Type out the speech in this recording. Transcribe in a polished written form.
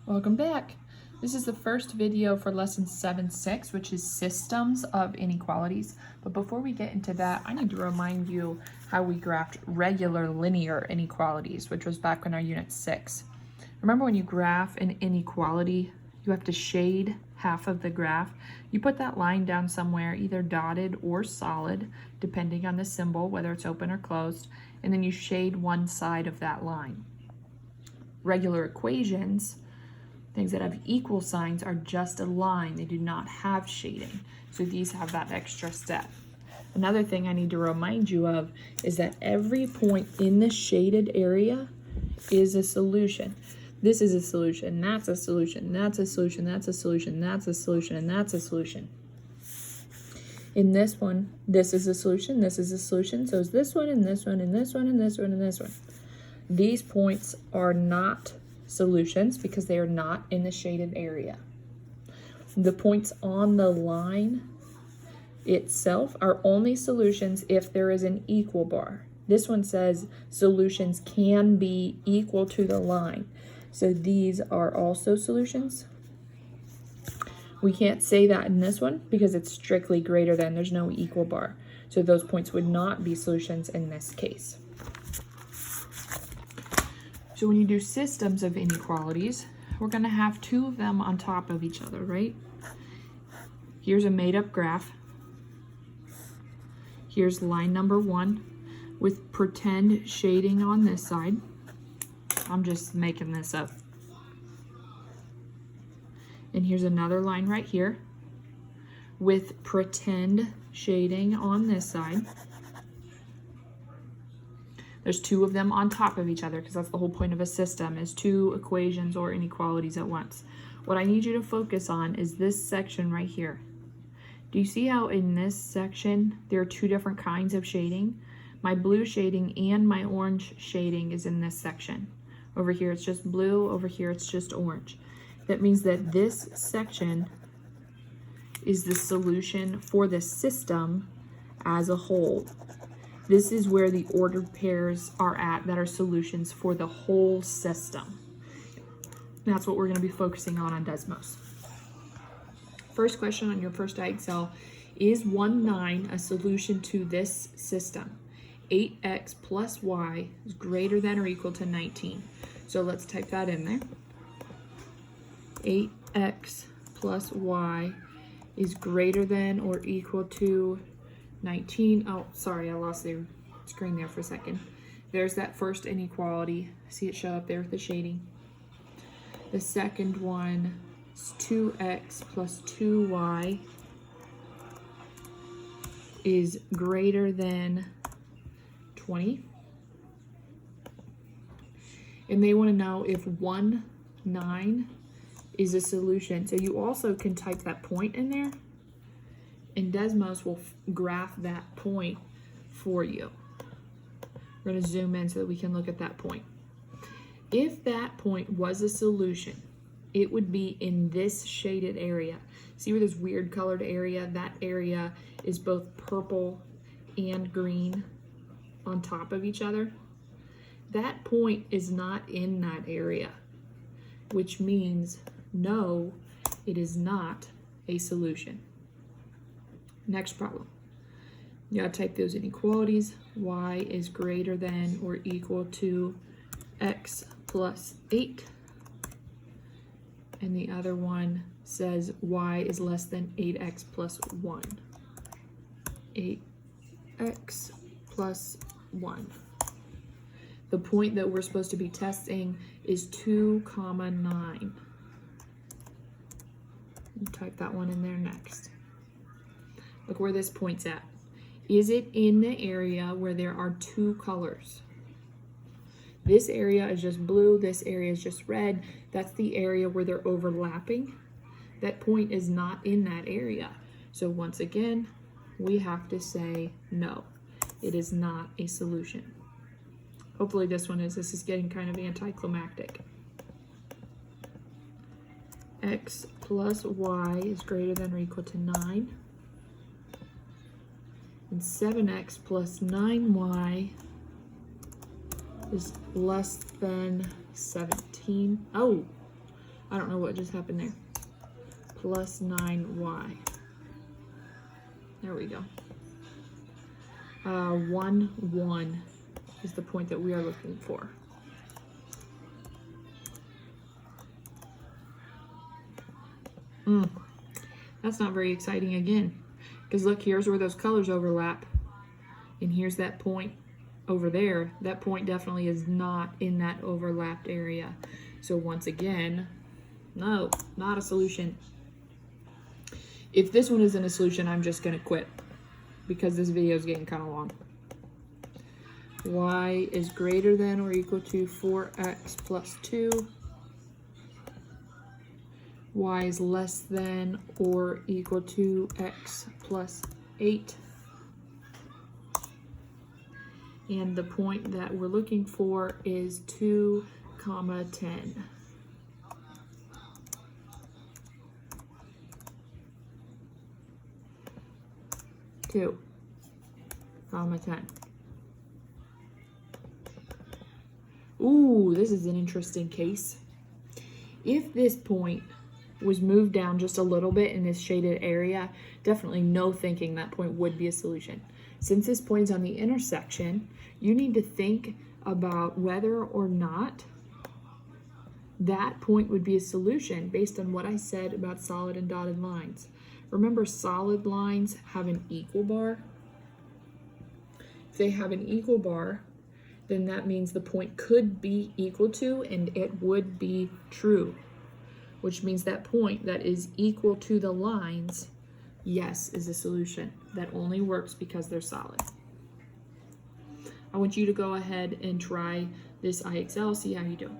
Welcome back. This is the first video for lesson 7.6, which is systems of inequalities. But before we get into that, I need to remind you how we graphed regular linear inequalities, which was back in our unit 6. Remember when you graph an inequality, you have to shade half of the graph. You put that line down somewhere, either dotted or solid, depending on the symbol, whether it's open or closed, and then you shade one side of that line. Regular equations, things that have equal signs, are just a line. They do not have shading. So these have that extra step. Another thing I need to remind you of is that every point in the shaded area is a solution. This is a solution, that's a solution, that's a solution, that's a solution, that's a solution, and that's a solution. In this one, this is a solution, this is a solution, so is this one, and this one, and this one, and this one, and this one. These points are not solutions because they are not in the shaded area. The points on the line itself are only solutions if there is an equal bar. This one says solutions can be equal to the line. So these are also solutions. We can't say that in this one because it's strictly greater than, there's no equal bar. So those points would not be solutions in this case. So when you do systems of inequalities, we're going to have two of them on top of each other, right? Here's a made-up graph. Here's line number 1 with pretend shading on this side. I'm just making this up. And here's another line right here with pretend shading on this side. There's two of them on top of each other because that's the whole point of a system, is two equations or inequalities at once. What I need you to focus on is this section right here. Do you see how in this section there are two different kinds of shading? My blue shading and my orange shading is in this section. Over here it's just blue, over here it's just orange. That means that this section is the solution for the system as a whole. This is where the ordered pairs are at that are solutions for the whole system. That's what we're going to be focusing on Desmos. First question on your first diag cell, is 1, 9 a solution to this system? 8x plus y is greater than or equal to 19. So let's type that in there. 8x plus y is greater than or equal to 19. Oh, sorry, I lost the screen there for a second. There's that first inequality. See it show up there with the shading. The second one is 2x plus 2y is greater than 20. And they want to know if 1, 9 is a solution. So you also can type that point in there, and Desmos will graph that point for you. We're going to zoom in so that we can look at that point. If that point was a solution, it would be in this shaded area. See where this weird colored area? That area is both purple and green on top of each other. That point is not in that area, which means no, it is not a solution. Next problem. You gotta type those inequalities. Y is greater than or equal to x plus 8. And the other one says y is less than 8x plus 1. 8x plus 1. The point that we're supposed to be testing is 2, 9. Type that one in there next. Look where this point's at. Is it in the area where there are two colors? This area is just blue, this area is just red. That's the area where they're overlapping. That point is not in that area. So once again, we have to say no. It is not a solution. Hopefully this is getting kind of anticlimactic. X plus y is greater than or equal to 9. And 7x plus 9y is less than 17. Oh, I don't know what just happened there. Plus 9y. There we go. 1, 1 is the point that we are looking for. That's not very exciting again. Because look, here's where those colors overlap. And here's that point over there. That point definitely is not in that overlapped area. So once again, no, not a solution. If this one isn't a solution, I'm just going to quit. Because this video is getting kind of long. Y is greater than or equal to 4x plus 2. Y is less than or equal to x plus 8. And the point that we're looking for is 2, 10. Two, 10. Ooh, this is an interesting case. If this point was moved down just a little bit in this shaded area, definitely no thinking that point would be a solution. Since this point is on the intersection, you need to think about whether or not that point would be a solution based on what I said about solid and dotted lines. Remember, solid lines have an equal bar. If they have an equal bar, then that means the point could be equal to, and it would be true, which means that point that is equal to the lines, yes, is a solution. That only works because they're solid. I want you to go ahead and try this IXL, see how you do.